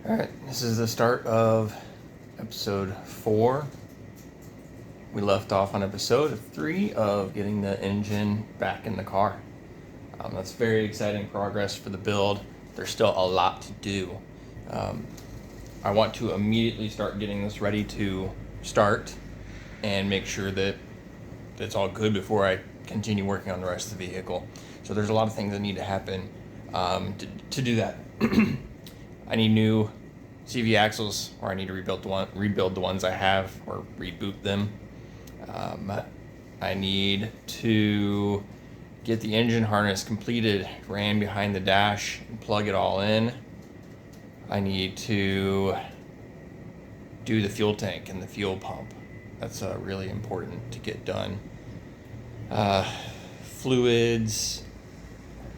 Alright, this is the start of episode 4. We left off on episode 3 of getting the engine back in the car. That's very exciting progress for the build. There's still a lot to do. I want to immediately start getting this ready to start and make sure that it's all good before I continue working on the rest of the vehicle. So there's a lot of things that need to happen to do that. I need new CV axles, or I need to rebuild the ones I have, or reboot them. I need to get the engine harness completed, ran behind the dash, and plug it all in. I need to do the fuel tank and the fuel pump. That's really important to get done. Fluids,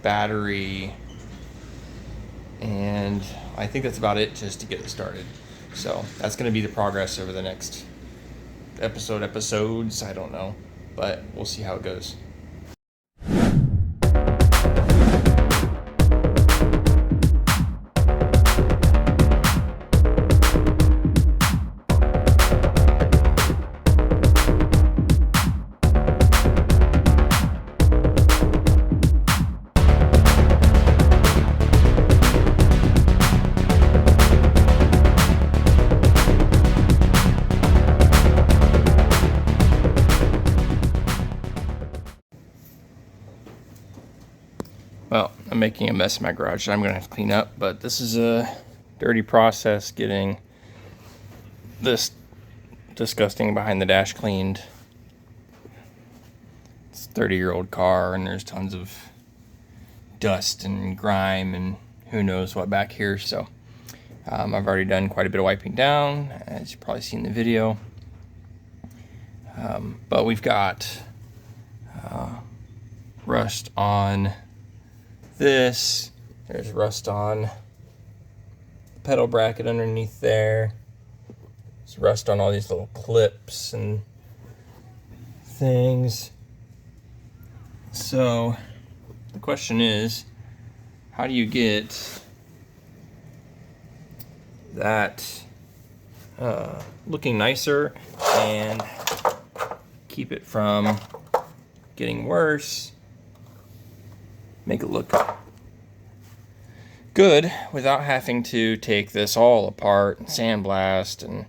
battery, and I think that's about it just to get it started. So that's going to be the progress over the next episodes, I don't know, but we'll see how it goes. Well, I'm making a mess in my garage that I'm going to have to clean up, but this is a dirty process getting this disgusting behind the dash cleaned. It's a 30-year-old car, and there's tons of dust and grime and who knows what back here. So I've already done quite a bit of wiping down, as you've probably seen in the video. But we've got rust on this. There's rust on the pedal bracket underneath there. There's rust on all these little clips and things. So the question is, how do you get that looking nicer and keep it from getting worse, make it look good without having to take this all apart and sandblast and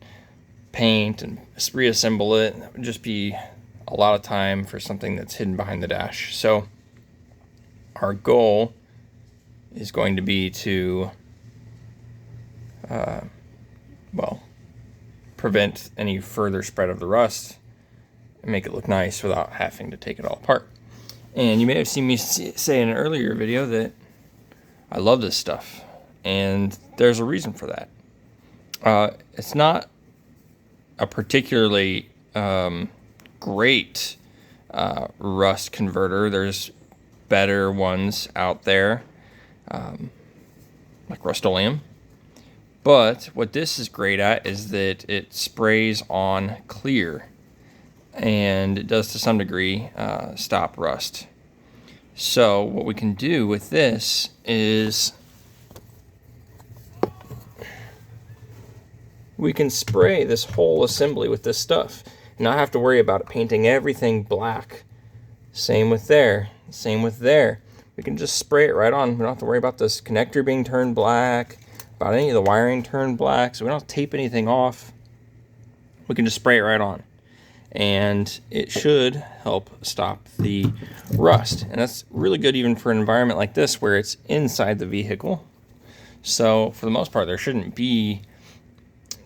paint and reassemble it? That would just be a lot of time for something that's hidden behind the dash. So our goal is going to be to prevent any further spread of the rust and make it look nice without having to take it all apart. And you may have seen me say in an earlier video that I love this stuff, and there's a reason for that. It's not a particularly great rust converter. There's better ones out there, like Rust-Oleum. But what this is great at is that it sprays on clear, and it does to some degree stop rust. So what we can do with this is we can spray this whole assembly with this stuff and not have to worry about it painting everything black. Same with there, same with there. We can just spray it right on. We don't have to worry about this connector being turned black, about any of the wiring turned black, so we don't have to tape anything off. We can just spray it right on, and it should help stop the rust. And that's really good even for an environment like this where it's inside the vehicle. So for the most part, there shouldn't be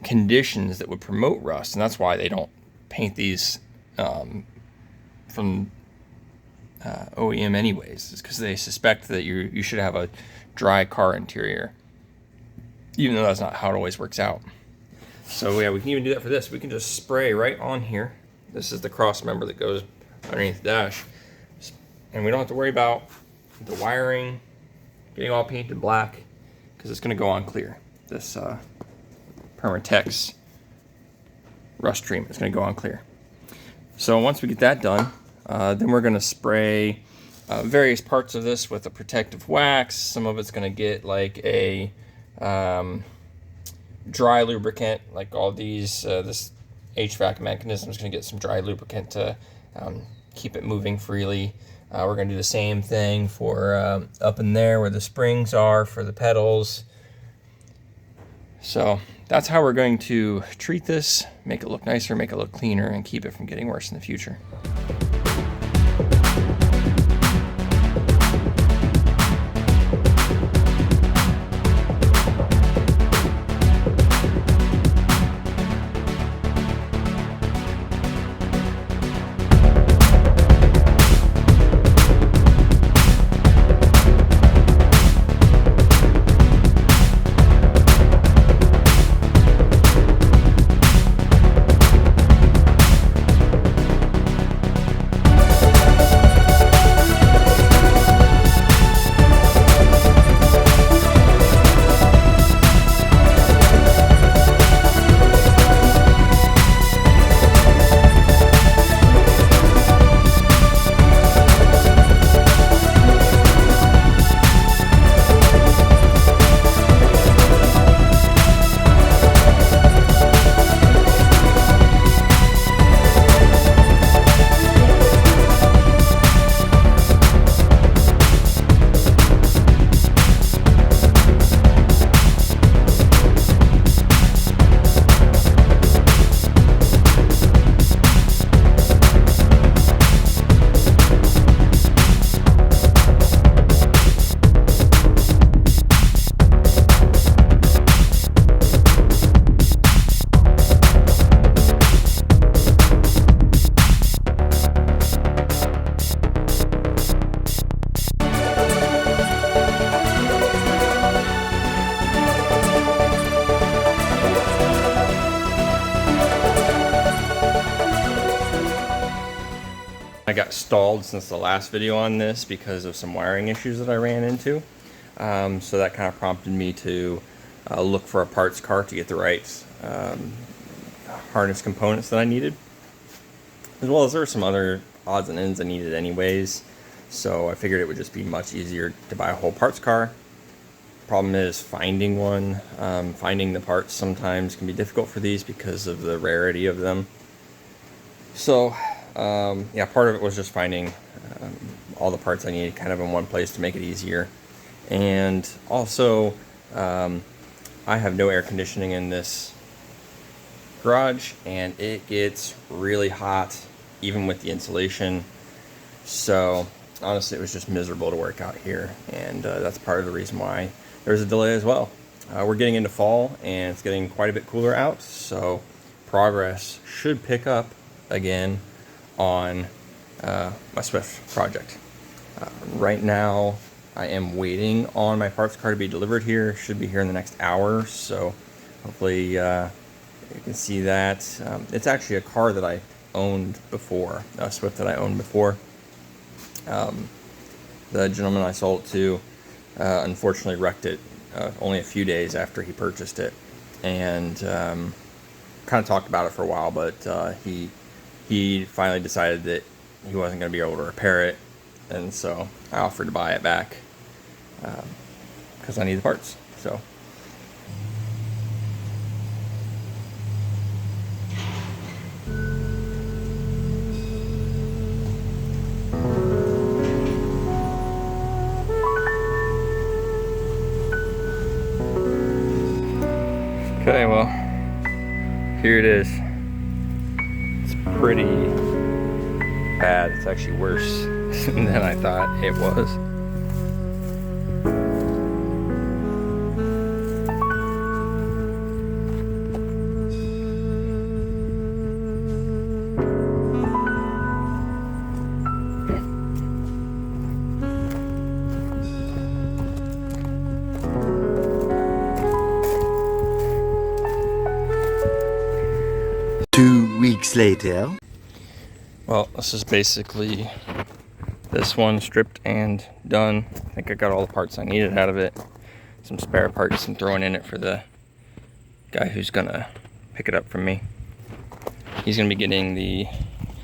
conditions that would promote rust, and that's why they don't paint these from OEM anyways. It's because they suspect that you should have a dry car interior, even though that's not how it always works out. So yeah, we can even do that for this. We can just spray right on here. This is the cross member that goes underneath the dash, and we don't have to worry about the wiring getting all painted black because it's going to go on clear. This Permatex rust treatment is going to go on clear. So once we get that done, then we're going to spray various parts of this with a protective wax. Some of it's going to get like a dry lubricant, like all these, this HVAC mechanism is going to get some dry lubricant to keep it moving freely. We're going to do the same thing for up in there where the springs are for the pedals. So that's how we're going to treat this, make it look nicer, make it look cleaner, and keep it from getting worse in the future. I got stalled since the last video on this because of some wiring issues that I ran into. So that kind of prompted me to look for a parts cart to get the right harness components that I needed. As well as there were some other odds and ends I needed anyways. So I figured it would just be much easier to buy a whole parts car. Problem is finding one. Finding the parts sometimes can be difficult for these because of the rarity of them. So yeah, part of it was just finding all the parts I needed kind of in one place to make it easier. And also, I have no air conditioning in this garage, and it gets really hot even with the insulation. So honestly, it was just miserable to work out here, and that's part of the reason why there's a delay as well. We're getting into fall, and it's getting quite a bit cooler out, so progress should pick up again on my Swift project. Right now, I am waiting on my parts car to be delivered here. Should be here in the next hour, so hopefully you can see that. It's actually a car that I owned before, a Swift that I owned before. The gentleman I sold it to unfortunately wrecked it only a few days after he purchased it, and kind of talked about it for a while, but he finally decided that he wasn't going to be able to repair it, and so I offered to buy it back because I need the parts. So okay, well, here it is. It's pretty bad. It's actually worse than I thought it was. Later. Well, this is basically this one stripped and done. I think I got all the parts I needed out of it. Some spare parts I'm throwing in it for the guy who's gonna pick it up from me. He's gonna be getting the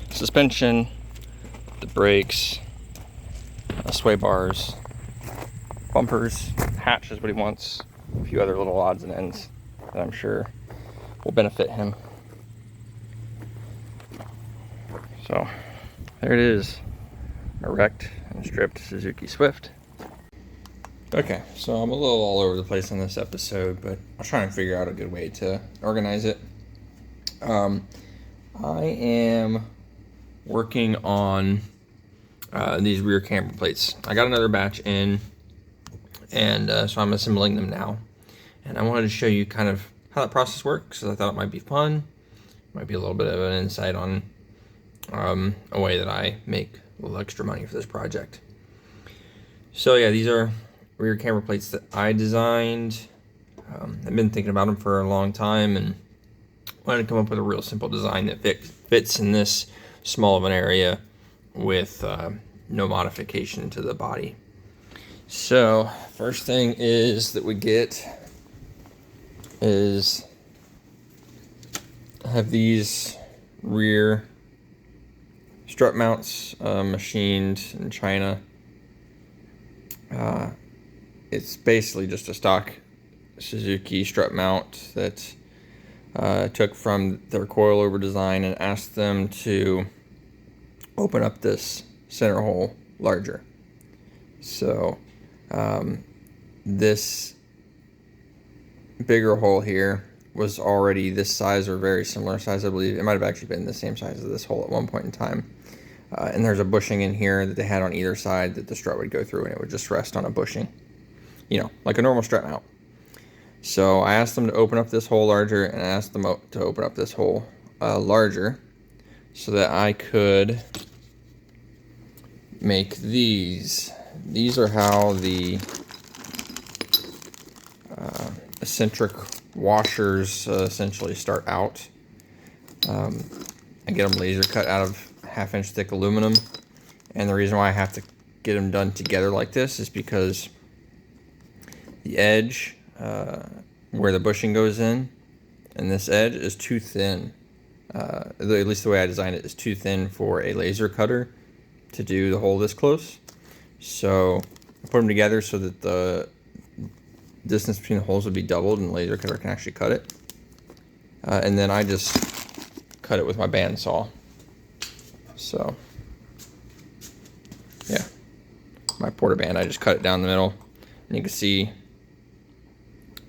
suspension, the brakes, sway bars, bumpers, hatch is what he wants, a few other little odds and ends. that I'm sure will benefit him. So there it is, a wrecked and stripped Suzuki Swift. Okay, so I'm a little all over the place on this episode, but I'll try and figure out a good way to organize it. I am working on these rear camber plates. I got another batch in, and so I'm assembling them now. And I wanted to show you kind of how that process works, because I thought it might be fun. Might be a little bit of an insight on a way that I make a little extra money for this project. So yeah, these are rear camber plates that I designed. I've been thinking about them for a long time and wanted to come up with a real simple design that fits in this small of an area with no modification to the body. So first thing is that we get is have these rear strut mounts machined in China. It's basically just a stock Suzuki strut mount that took from their coilover design and asked them to open up this center hole larger. So this bigger hole here was already this size or very similar size. I believe it might have actually been the same size as this hole at one point in time. And there's a bushing in here that they had on either side that the strut would go through, and it would just rest on a bushing, you know, like a normal strut mount. So I asked them to open up this hole larger, and I asked them to open up this hole larger so that I could make these. These are how the eccentric washers essentially start out. I get them laser cut out of 1/2 inch thick aluminum, and the reason why I have to get them done together like this is because the edge where the bushing goes in and this edge is too thin. At least the way I designed it is too thin for a laser cutter to do the hole this close. So I put them together so that the distance between the holes would be doubled and the laser cutter can actually cut it. And then I just cut it with my bandsaw. So yeah, my porta band, I just cut it down the middle, and you can see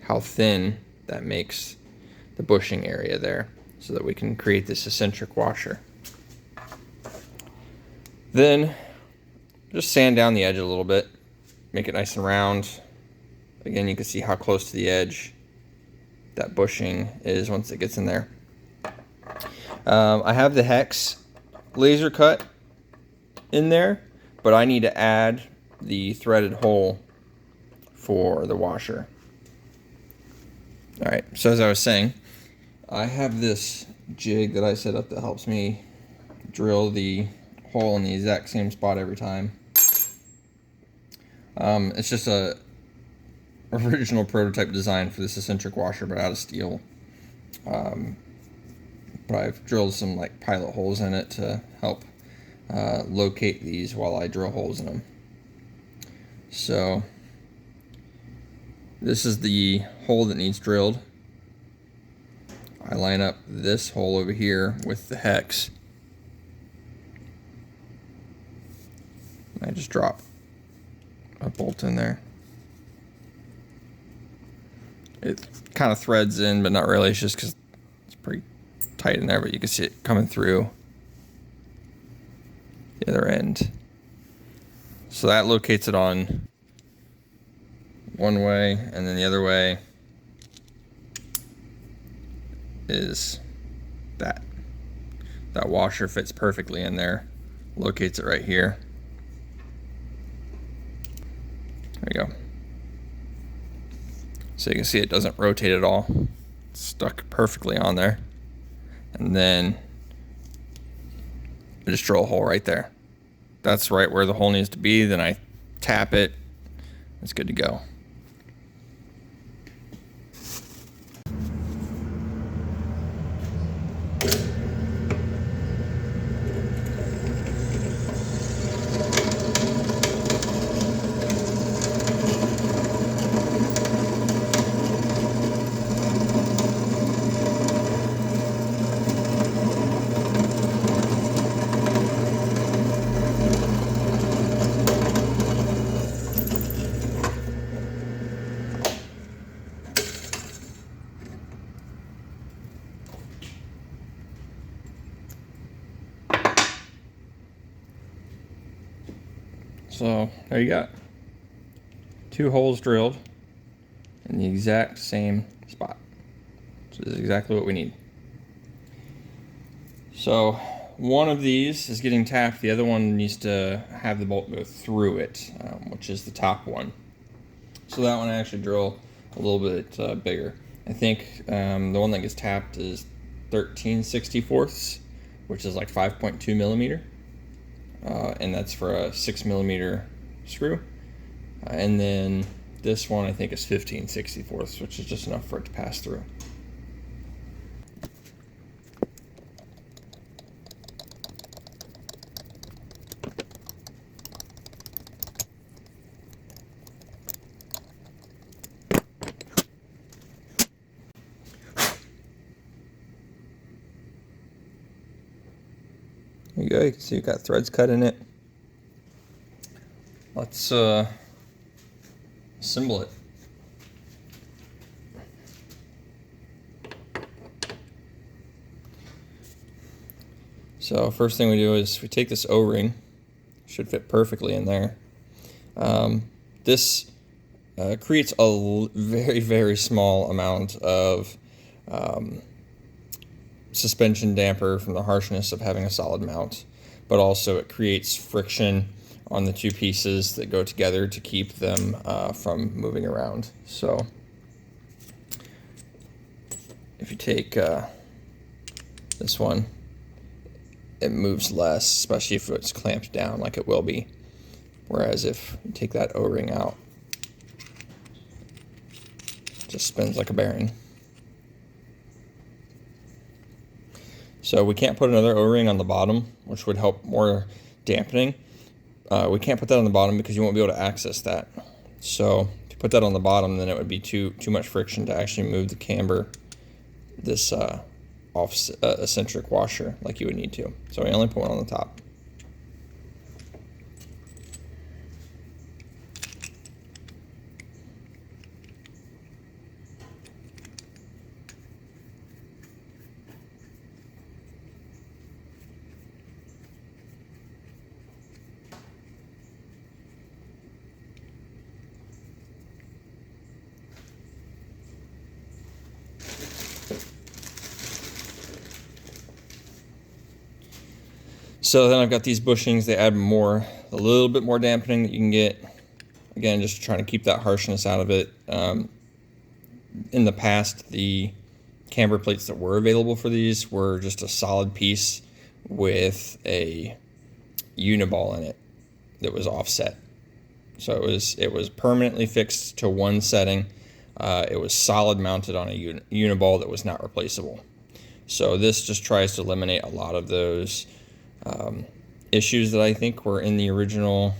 how thin that makes the bushing area there so that we can create this eccentric washer. Then just sand down the edge a little bit, make it nice and round. Again, you can see how close to the edge that bushing is once it gets in there. I have the hex laser cut in there, but I need to add the threaded hole for the washer. Alright, so as I was saying, I have this jig that I set up that helps me drill the hole in the exact same spot every time. It's just a original prototype design for this eccentric washer, but out of steel. But I've drilled some like pilot holes in it to help locate these while I drill holes in them. So this is the hole that needs drilled. I line up this hole over here with the hex. I just drop a bolt in there. It kind of threads in, but not really. It's just because it's pretty tight in there, but you can see it coming through the other end. So that locates it on one way, and then the other way is that. That washer fits perfectly in there. Locates it right here. There we go. So you can see it doesn't rotate at all. It's stuck perfectly on there. And then I just drill a hole right there. That's right where the hole needs to be. Then I tap it. It's good to go. So there you got 2 holes drilled in the exact same spot. So this is exactly what we need. So one of these is getting tapped, the other one needs to have the bolt go through it, which is the top one. So that one I actually drill a little bit bigger. I think the one that gets tapped is 13/64, which is like 5.2 millimeter, and that's for a 6 millimeter screw. And then this one I think is 15/64, which is just enough for it to pass through. There you go, you can see you've got threads cut in it. Let's assemble it. So first thing we do is we take this O-ring, should fit perfectly in there. This creates a very, very small amount of suspension damper from the harshness of having a solid mount, but also it creates friction on the 2 pieces that go together to keep them from moving around. So if you take this one, it moves less, especially if it's clamped down like it will be. Whereas if you take that O-ring out, it just spins like a bearing. So we can't put another O-ring on the bottom, which would help more dampening. We can't put that on the bottom because you won't be able to access that. So if you put that on the bottom, then it would be too much friction to actually move the camber, this off eccentric washer like you would need to. So we only put one on the top. So then I've got these bushings, they add a little bit more dampening that you can get. Again, just trying to keep that harshness out of it. In the past, the camber plates that were available for these were just a solid piece with a uniball in it that was offset. So it was permanently fixed to one setting. It was solid mounted on a uniball that was not replaceable. So this just tries to eliminate a lot of those issues that I think were in the original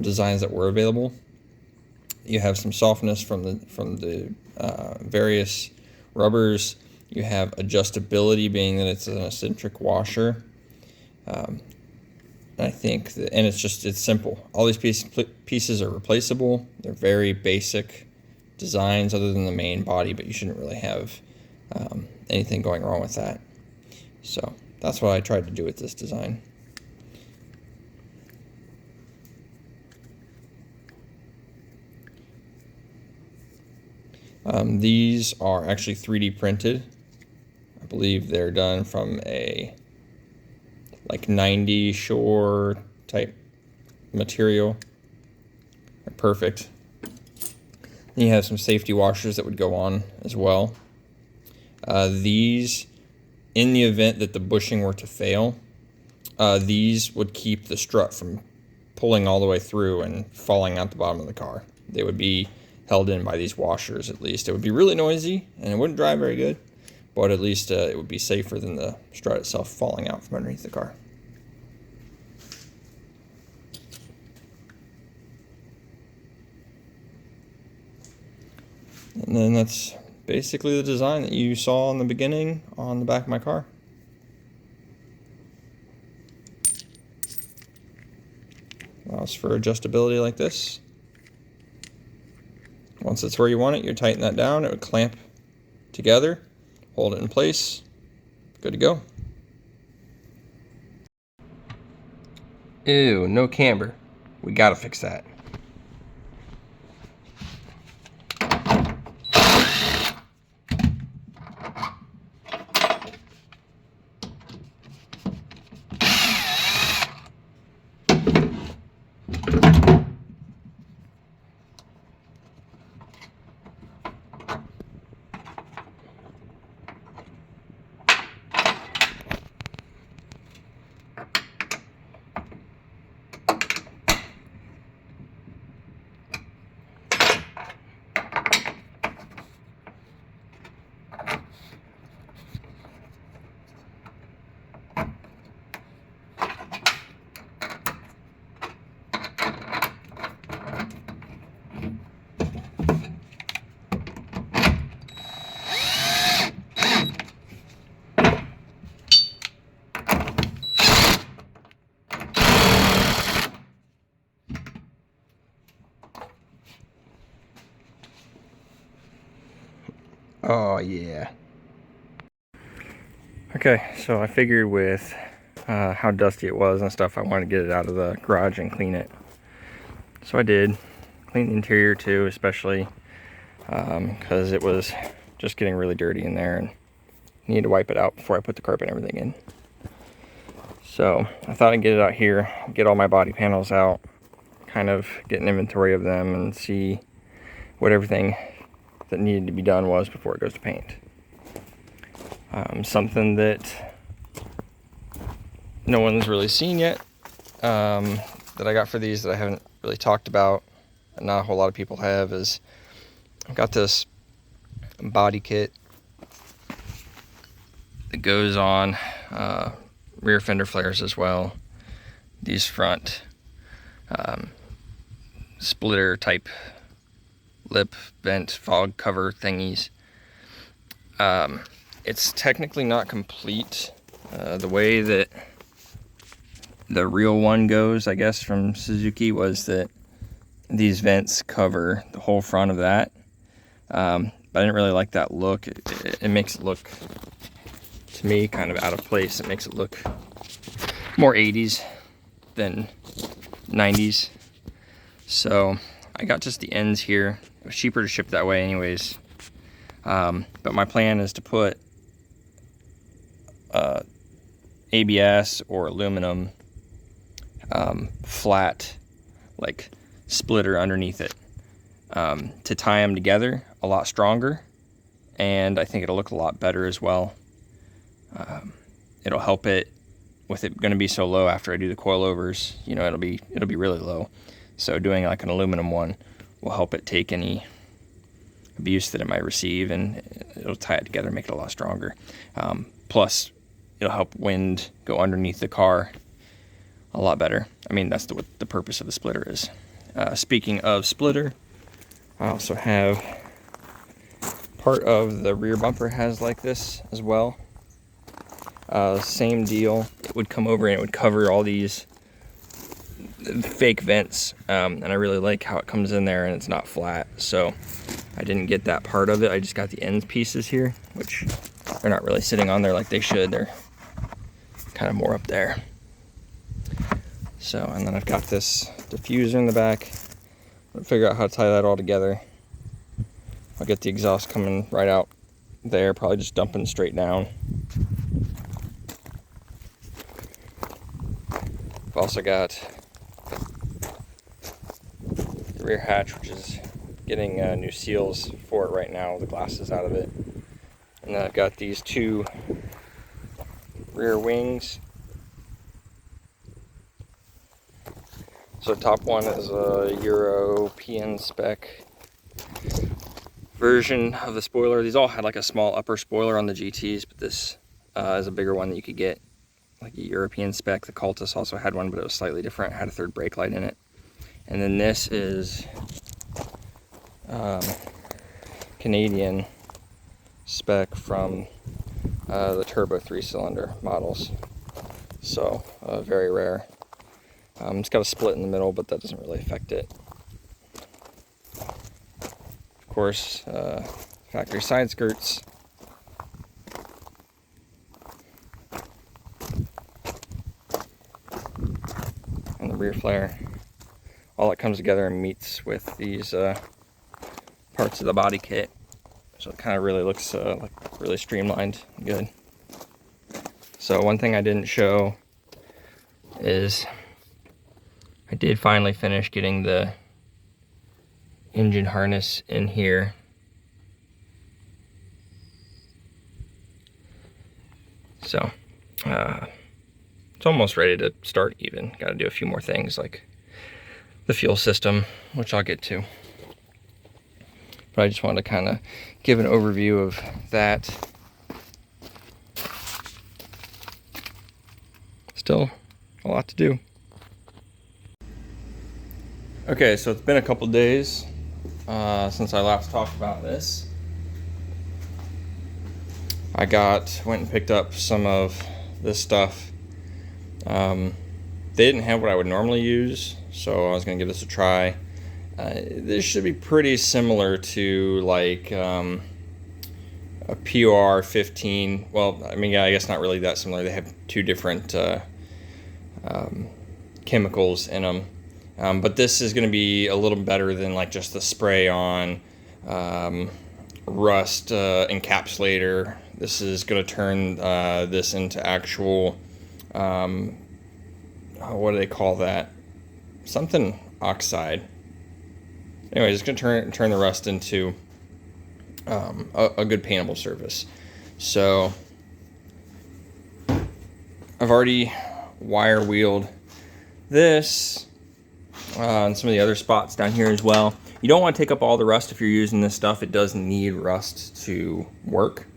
designs that were available. You have some softness from the various rubbers. You have adjustability, being that it's an eccentric washer. I think and it's simple. All these pieces are replaceable. They're very basic designs other than the main body, but you shouldn't really have anything going wrong with that. So that's what I tried to do with this design. These are actually 3D printed. I believe they're done from a like 90 shore type material. They're perfect. Then you have some safety washers that would go on as well. These, in the event that the bushing were to fail, these would keep the strut from pulling all the way through and falling out the bottom of the car. They would be held in by these washers at least. It would be really noisy and it wouldn't drive very good, but at least it would be safer than the strut itself falling out from underneath the car. And then that's basically the design that you saw in the beginning on the back of my car. Allows for adjustability like this. Once it's where you want it, you tighten that down. It would clamp together, hold it in place. Good to go. Ew, no camber. We gotta fix that. Oh yeah. Okay, so I figured with how dusty it was and stuff, I wanted to get it out of the garage and clean it. So I did. Clean the interior too, especially because it was just getting really dirty in there and needed to wipe it out before I put the carpet and everything in. So I thought I'd get it out here, get all my body panels out, kind of get an inventory of them and see what everything that needed to be done was before it goes to paint. Something that no one's really seen yet, that I got for these that I haven't really talked about, and not a whole lot of people have, is I've got this body kit that goes on rear fender flares as well. These front splitter type lip vent fog cover thingies. It's technically not complete. The way that the real one goes, I guess, from Suzuki was that these vents cover the whole front of that. But I didn't really like that look. It makes it look, to me, kind of out of place. It makes it look more 80s than 90s. So I got just the ends here. It was cheaper to ship that way anyways. But my plan is to put ABS or aluminum flat, like, splitter underneath it to tie them together a lot stronger, and I think it'll look a lot better as well. It'll help it with it going to be so low after I do the coilovers. You know, it'll be really low. So doing like an aluminum one will help it take any abuse that it might receive, and it'll tie it together and make it a lot stronger. Plus, it'll help wind go underneath the car a lot better. I mean, that's what the purpose of the splitter is. Speaking of splitter, I also have part of the rear bumper has like this as well. Same deal. It would come over and it would cover all these fake vents, and I really like how it comes in there and it's not flat, so I didn't get that part of it. I just got the end pieces here, which they're not really sitting on there like they should. They're kind of more up there. So, and then I've got this diffuser in the back. I'll figure out how to tie that all together. I'll get the exhaust coming right out there, probably just dumping straight down. I've also got the rear hatch, which is getting new seals for it right now, the glass is out of it. And then I've got these two rear wings. So top one is a European spec version of the spoiler. These all had like a small upper spoiler on the GTs, but this is a bigger one that you could get, like a European spec. The Cultus also had one, but it was slightly different. It had a third brake light in it. And then this is Canadian spec from the turbo 3-cylinder models. So very rare. It's got a split in the middle, but that doesn't really affect it. Of course, factory side skirts. rear flare. All that comes together and meets with these parts of the body kit. So it kind of really looks like really streamlined and good. So one thing I didn't show is I did finally finish getting the engine harness in here. So it's almost ready to start even. Got to do a few more things like the fuel system, which I'll get to. But I just wanted to kind of give an overview of that. Still a lot to do. Okay, so it's been a couple days since I last talked about this. I went and picked up some of this stuff. They didn't have what I would normally use, so I was going to give this a try. This should be pretty similar to like a POR 15. Well, I mean, yeah, I guess not really that similar. They have two different chemicals in them. But this is going to be a little better than like just the spray on rust encapsulator. This is going to turn this into actual, what do they call that? Something oxide. Anyways, it's going to turn the rust into a good paintable surface. So I've already wire wheeled this and some of the other spots down here as well. You don't want to take up all the rust if you're using this stuff. It does need rust to work.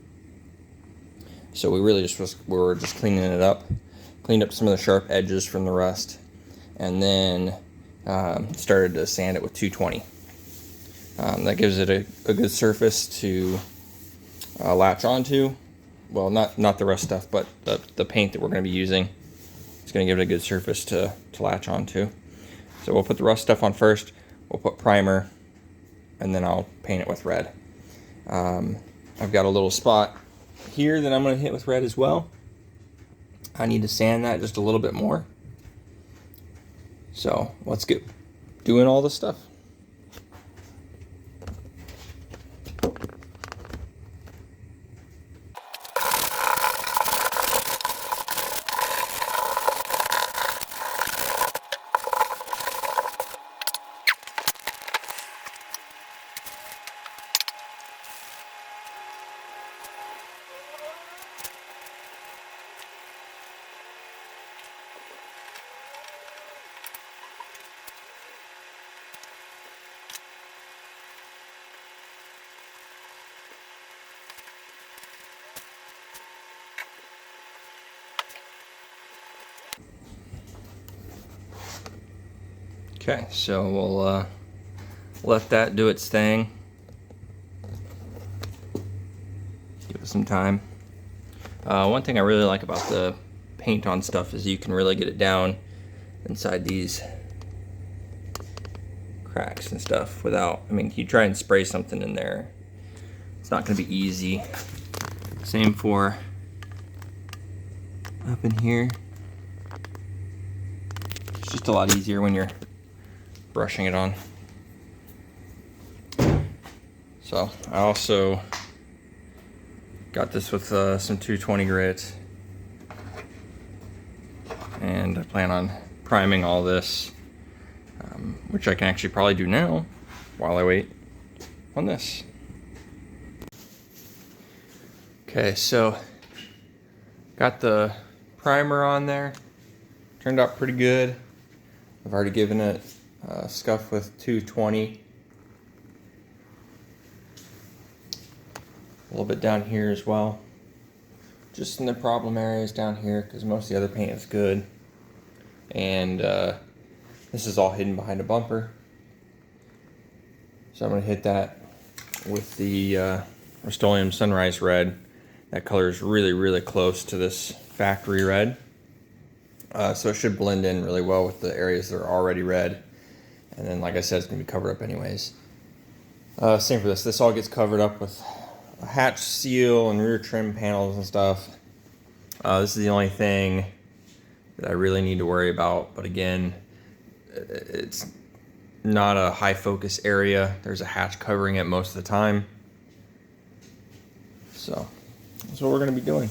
So we really we're just cleaning it up. Cleaned up some of the sharp edges from the rust, and then started to sand it with 220. That gives it a good surface to latch onto. Well, not the rust stuff, but the paint that we're going to be using. It's going to give it a good surface to latch onto. So we'll put the rust stuff on first. We'll put primer, and then I'll paint it with red. I've got a little spot here that I'm going to hit with red as well. I need to sand that just a little bit more. So let's get doing all this stuff. Okay, so we'll let that do its thing. Give it some time. One thing I really like about the paint on stuff is you can really get it down inside these cracks and stuff without, I mean, you try and spray something in there, it's not going to be easy. Same for up in here. It's just a lot easier when you're brushing it on. So I also got this with some 220 grit, and I plan on priming all this, which I can actually probably do now while I wait on this. Okay, so got the primer on there. Turned out pretty good. I've already given it scuff with 220. A little bit down here as well. Just in the problem areas down here, because most of the other paint is good. And this is all hidden behind a bumper. So I'm going to hit that with the Rust-Oleum Sunrise Red. That color is really, really close to this factory red. So it should blend in really well with the areas that are already red. And then, like I said, it's going to be covered up anyways. Same for this. This all gets covered up with a hatch seal and rear trim panels and stuff. This is the only thing that I really need to worry about. But again, It's not a high focus area. There's a hatch covering it most of the time. So that's what we're going to be doing.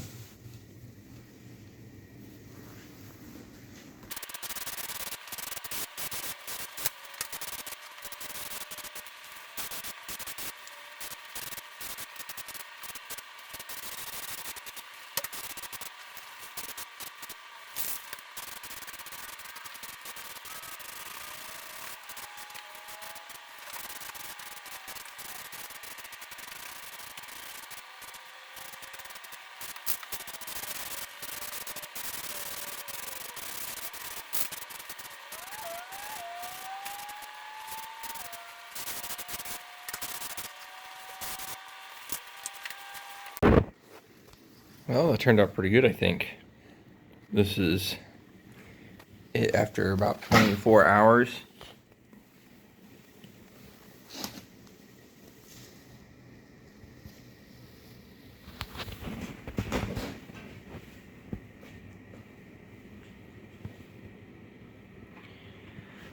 Well, it turned out pretty good, I think. This is it after about 24 hours.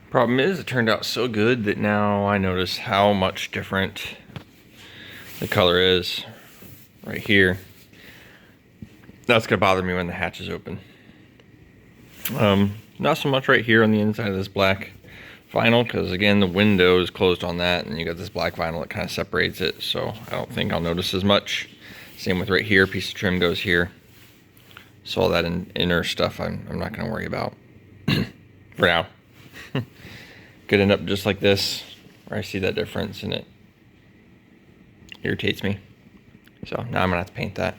Problem is, it turned out so good that now I notice how much different the color is right here. That's gonna bother me when the hatch is open. Not so much right here on the inside of this black vinyl, because again, the window is closed on that, and you got this black vinyl that kind of separates it, so I don't think I'll notice as much. Same with right here, piece of trim goes here. So all that inner stuff I'm not gonna worry about for now. Could end up just like this, where I see that difference and it irritates me. So now I'm gonna have to paint that.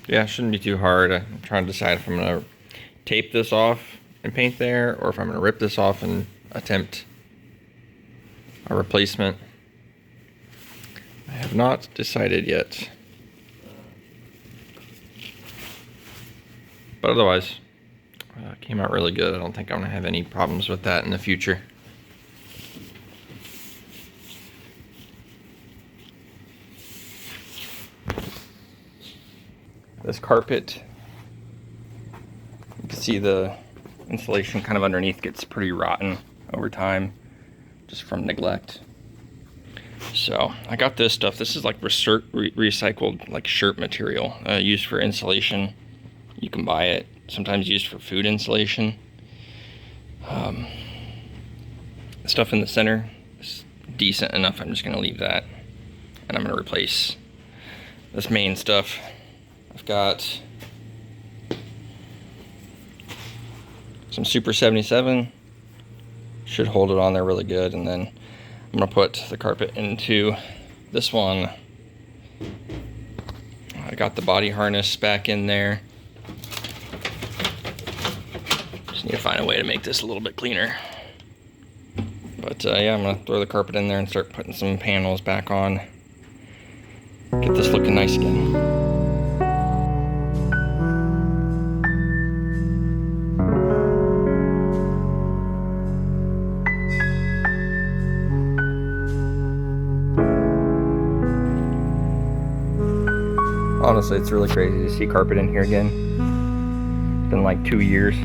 Yeah, it shouldn't be too hard. I'm trying to decide if I'm going to tape this off and paint there, or if I'm going to rip this off and attempt a replacement. I have not decided yet. But otherwise, it came out really good. I don't think I'm going to have any problems with that in the future. This carpet, you can see the insulation kind of underneath gets pretty rotten over time, just from neglect. So I got this stuff. This is like recycled like shirt material used for insulation. You can buy it, sometimes used for food insulation. The stuff in the center is decent enough. I'm just gonna leave that, and I'm gonna replace this main stuff. I've got some Super 77, should hold it on there really good, and then I'm gonna put the carpet into this one. I got the body harness back in there. Just need to find a way to make this a little bit cleaner. But yeah, I'm gonna throw the carpet in there and start putting some panels back on. Get this looking nice again. Honestly, it's really crazy to see carpet in here again. It's been like 2 years.